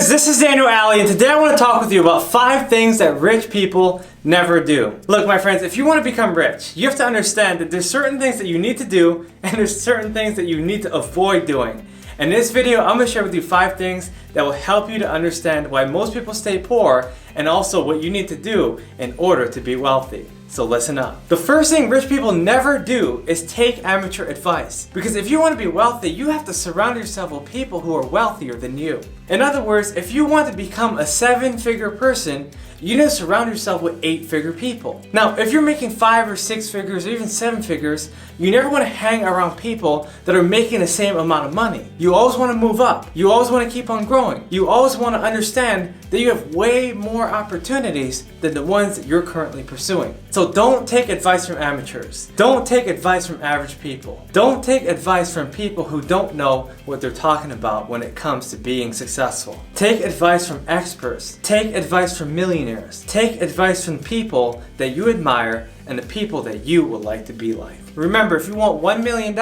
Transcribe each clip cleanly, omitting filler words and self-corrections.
friends, this is Aldie, and today I want to talk with you about 5 things that rich people never do. Look, my friends, if you want to become rich, you have to understand that there's certain things that you need to do and there's certain things that you need to avoid doing. In this video, I'm going to share with you 5 things that will help you to understand why most people stay poor and also what you need to do in order to be wealthy. So listen up. The first thing rich people never do is take amateur advice. Because if you want to be wealthy, you have to surround yourself with people who are wealthier than you. In other words, if you want to become a 7-figure person, you need to surround yourself with 8-figure people. Now, if you're making 5 or 6 figures or even 7 figures, you never want to hang around people that are making the same amount of money. You always want to move up. You always want to keep on growing. You always want to understand that you have way more opportunities than the ones that you're currently pursuing. So don't take advice from amateurs. Don't take advice from average people. Don't take advice from people who don't know what they're talking about when it comes to being successful. Take advice from experts. Take advice from millionaires. Take advice from people that you admire and the people that you would like to be like. Remember, if you want $1 million,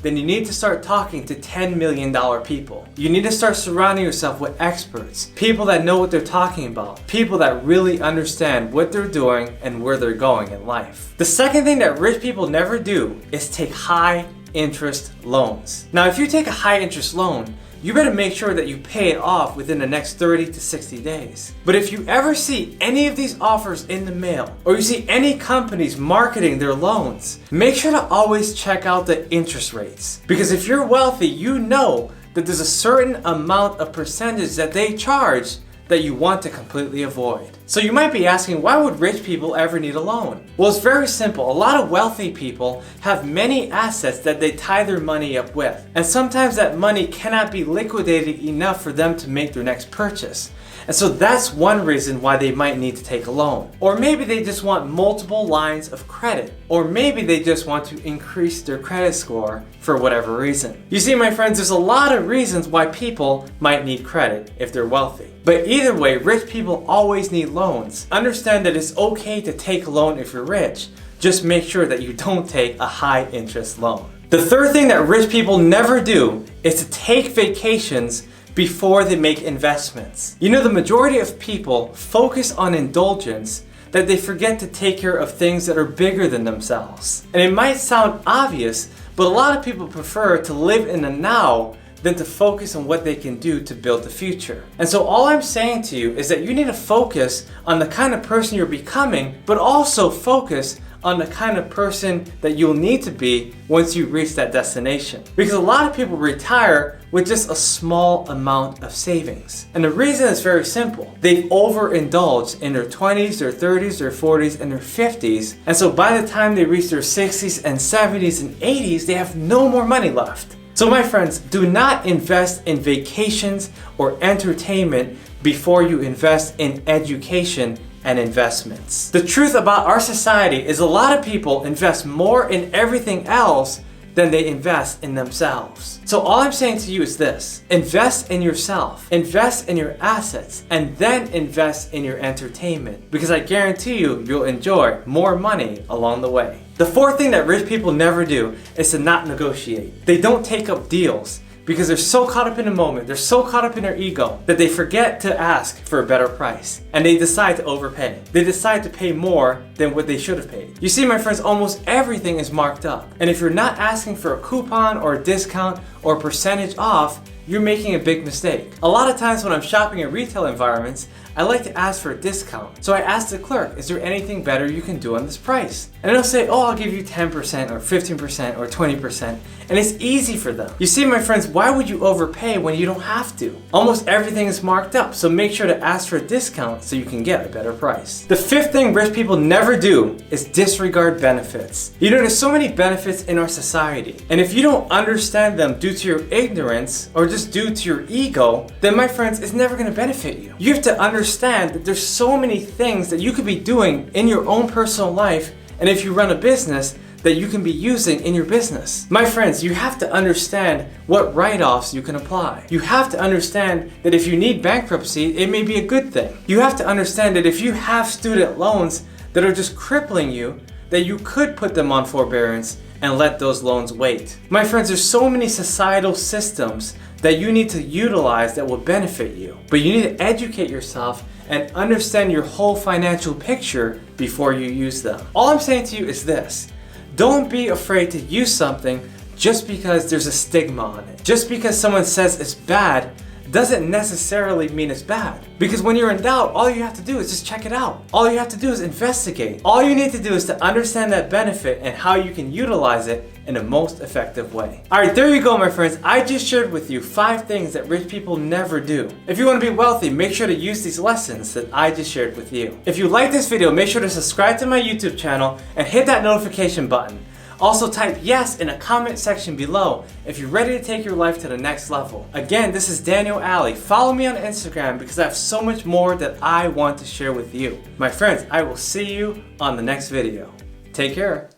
then you need to start talking to $10 million people. You need to start surrounding yourself with experts, people that know what they're talking about, people that really understand what they're doing and where they're going in life. The second thing that rich people never do is take high interest loans. Now, if you take a high interest loan, you better make sure that you pay it off within the next 30 to 60 days. But if you ever see any of these offers in the mail, or you see any companies marketing their loans, make sure to always check out the interest rates. Because if you're wealthy, you know that there's a certain amount of percentage that they charge that you want to completely avoid. So you might be asking, why would rich people ever need a loan? Well, it's very simple. A lot of wealthy people have many assets that they tie their money up with. And sometimes that money cannot be liquidated enough for them to make their next purchase. And so that's one reason why they might need to take a loan. Or maybe they just want multiple lines of credit. Or maybe they just want to increase their credit score for whatever reason. You see, my friends, there's a lot of reasons why people might need credit if they're wealthy. But either way, rich people always need loans. Understand that it's okay to take a loan if you're rich. Just make sure that you don't take a high interest loan. The third thing that rich people never do is to take vacations before they make investments. You know, the majority of people focus on indulgence that they forget to take care of things that are bigger than themselves. And it might sound obvious, but a lot of people prefer to live in the now than to focus on what they can do to build the future. And so all I'm saying to you is that you need to focus on the kind of person you're becoming, but also focus on the kind of person that you'll need to be once you reach that destination. Because a lot of people retire with just a small amount of savings. And the reason is very simple. They've overindulged in their 20s, their 30s, their 40s, and their 50s. And so by the time they reach their 60s and 70s and 80s, they have no more money left. So my friends, do not invest in vacations or entertainment before you invest in education and investments. The truth about our society is a lot of people invest more in everything else than they invest in themselves. So all I'm saying to you is this: invest in yourself, invest in your assets, and then invest in your entertainment. Because I guarantee you, you'll enjoy more money along the way. The fourth thing that rich people never do is to not negotiate. They don't take up deals because they're so caught up in the moment, they're so caught up in their ego that they forget to ask for a better price. And they decide to overpay. They decide to pay more than what they should have paid. You see, my friends, almost everything is marked up. And if you're not asking for a coupon or a discount or a percentage off, you're making a big mistake. A lot of times when I'm shopping in retail environments, I like to ask for a discount. So I ask the clerk, is there anything better you can do on this price? And they'll say, oh, I'll give you 10% or 15% or 20%. And it's easy for them. You see, my friends, why would you overpay when you don't have to? Almost everything is marked up, so make sure to ask for a discount so you can get a better price. The fifth thing rich people never do is disregard benefits. You know, there's so many benefits in our society. And if you don't understand them due to your ignorance or just due to your ego, then my friends, it's never gonna benefit you. You have to understand that there's so many things that you could be doing in your own personal life, and if you run a business, that you can be using in your business. My friends, you have to understand what write-offs you can apply. You have to understand that if you need bankruptcy, it may be a good thing. You have to understand that if you have student loans that are just crippling you, that you could put them on forbearance and let those loans wait. My friends, there's so many societal systems that you need to utilize that will benefit you. But you need to educate yourself and understand your whole financial picture before you use them. All I'm saying to you is this: don't be afraid to use something just because there's a stigma on it. Just because someone says it's bad doesn't necessarily mean it's bad. Because when you're in doubt, all you have to do is just check it out. All you have to do is investigate. All you need to do is to understand that benefit and how you can utilize it in the most effective way. Alright, there you go, my friends. I just shared with you 5 things that rich people never do. If you want to be wealthy, make sure to use these lessons that I just shared with you. If you like this video, make sure to subscribe to my YouTube channel and hit that notification button. Also type yes in a comment section below if you're ready to take your life to the next level. Again, this is Daniel Aldie. Follow me on Instagram because I have so much more that I want to share with you. My friends, I will see you on the next video. Take care.